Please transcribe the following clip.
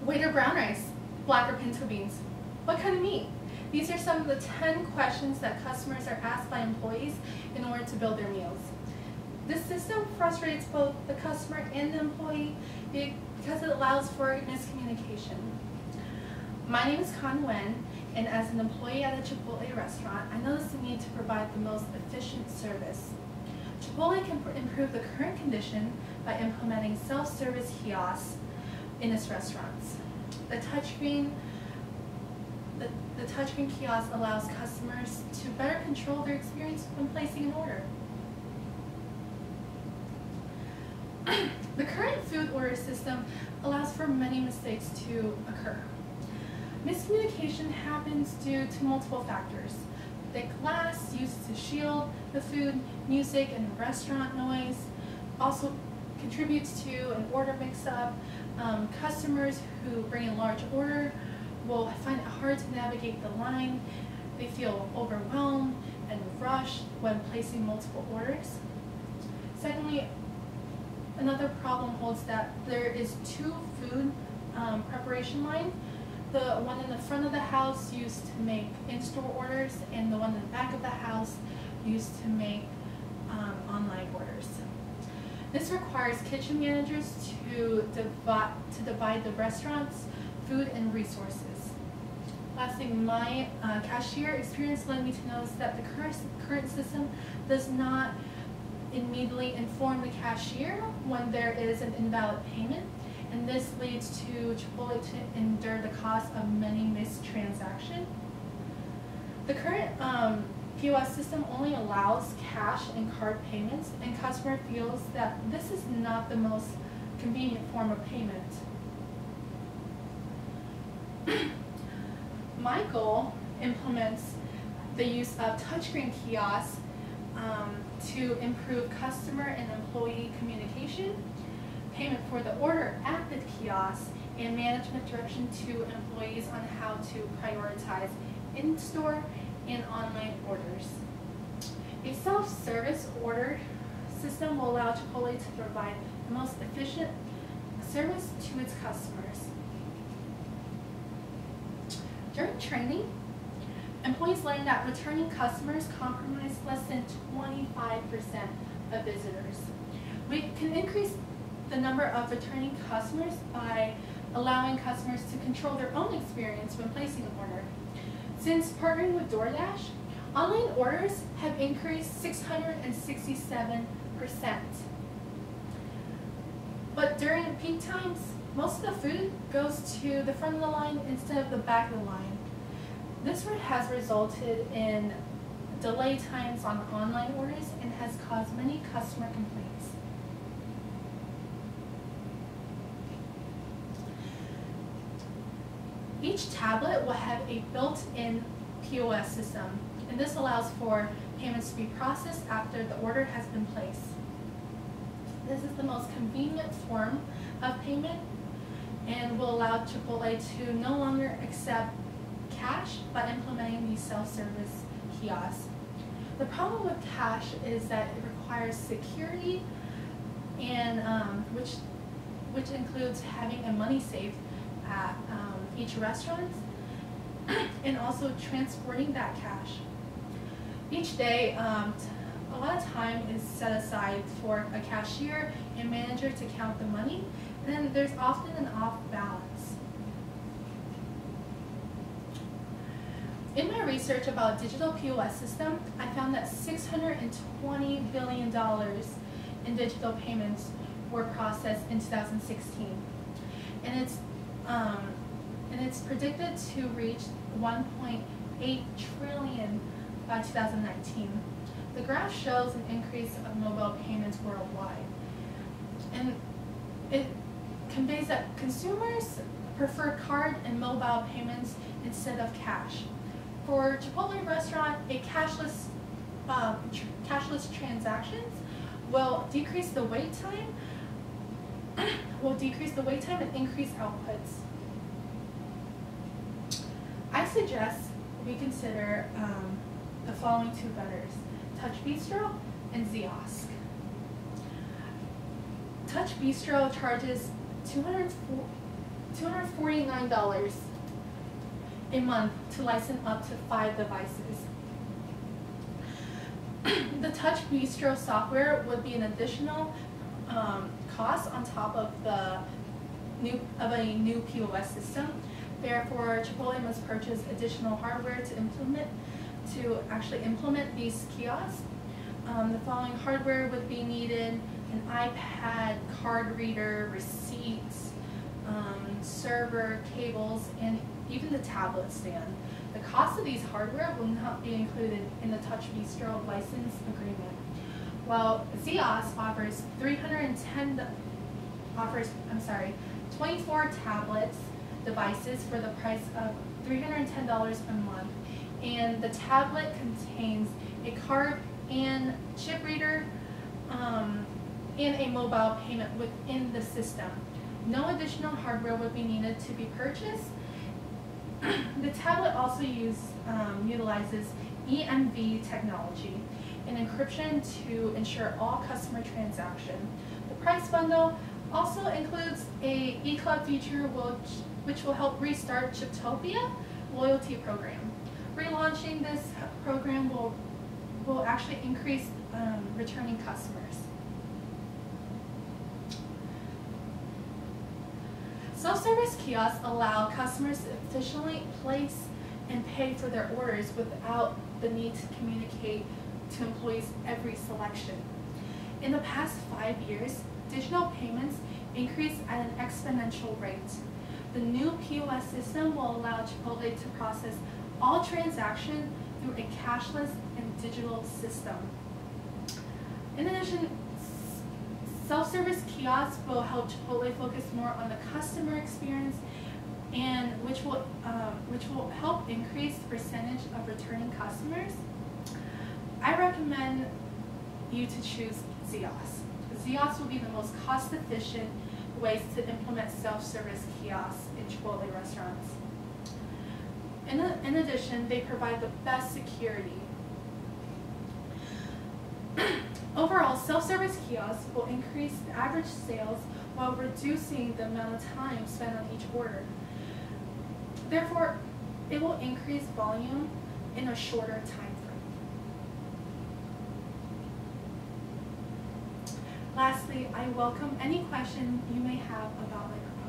Waiter, brown rice, black or pinto beans? What kind of meat? These are some of the 10 questions that customers are asked by employees in order to build their meals. This system frustrates both the customer and the employee because it allows for miscommunication. My name is Khanh Nguyen, and as an employee at a Chipotle restaurant, I noticed the need to provide the most efficient service. Chipotle can improve the current condition by implementing self-service kiosks in its restaurants. The touchscreen kiosk allows customers to better control their experience when placing an order. The current food order system allows for many mistakes to occur. Miscommunication happens due to multiple factors. Thick glass used to shield the food, music and restaurant noise also contributes to an order mix-up. Customers who bring a large order will find it hard to navigate the line. They feel overwhelmed and rushed when placing multiple orders. Secondly, another problem holds that there is two food preparation lines. The one in the front of the house used to make in-store orders, and the one in the back of the house used to make online orders. This requires kitchen managers to divide the restaurant's food and resources. Lastly, my cashier experience led me to notice that the current system does not immediately inform the cashier when there is an invalid payment, and this leads to Chipotle to endure the cost of many missed transactions. The current POS system only allows cash and card payments, and customer feels that this is not the most convenient form of payment. My goal implements the use of touchscreen kiosks to improve customer and employee communication, payment for the order at the kiosk, and management direction to employees on how to prioritize in-store and online orders. A self-service order system will allow Chipotle to provide the most efficient service to its customers. During training, employees learned that returning customers compromise less than 25% of visitors. We can increase the number of returning customers by allowing customers to control their own experience when placing an order. Since partnering with DoorDash, online orders have increased 667%. But during peak times, most of the food goes to the front of the line instead of the back of the line. This has resulted in delay times on online orders and has caused many customer complaints. Each tablet will have a built-in POS system, and this allows for payments to be processed after the order has been placed. This is the most convenient form of payment and will allow Chipotle to no longer accept cash by implementing these self-service kiosks. The problem with cash is that it requires security, and which includes having a money safe at each restaurant, and also transporting that cash. Each day, a lot of time is set aside for a cashier and manager to count the money, and then there's often an off balance. In my research about digital POS system, I found that $620 billion in digital payments were processed in 2016, and it's predicted to reach 1.8 trillion by 2019. The graph shows an increase of mobile payments worldwide, and it conveys that consumers prefer card and mobile payments instead of cash. For Chipotle restaurant, a cashless transactions will decrease the wait time, and increase outputs. I suggest we consider the following two vendors: Touch Bistro and Ziosk. Touch Bistro charges $249 a month to license up to 5 devices. The Touch Bistro software would be an additional cost on top of a new POS system. Therefore, Chipotle must purchase additional hardware to actually implement these kiosks. The following hardware would be needed: an iPad, card reader, receipts, server, cables, and even the tablet stand. The cost of these hardware will not be included in the Touch Bistro license agreement. While Zios offers 24 tablets devices for the price of $310 a month, and the tablet contains a card and chip reader and a mobile payment within the system. No additional hardware would be needed to be purchased. The tablet also utilizes EMV technology and encryption to ensure all customer transactions. The price bundle also includes a eClub feature which will help restart Chiptopia loyalty program. Relaunching this program will actually increase returning customers. Self-service kiosks allow customers to efficiently place and pay for their orders without the need to communicate to employees every selection. In the past 5 years, digital payments increased at an exponential rate. The new POS system will allow Chipotle to process all transactions through a cashless and digital system. In addition, self-service kiosks will help Chipotle focus more on the customer experience, and which will help increase the percentage of returning customers. I recommend you to choose Zios. Zios will be the most cost-efficient ways to implement self-service kiosks in Chipotle restaurants. In addition, they provide the best security. Overall, self-service kiosks will increase the average sales while reducing the amount of time spent on each order. Therefore, it will increase volume in a shorter time frame. Lastly, I welcome any question you may have about my proposal.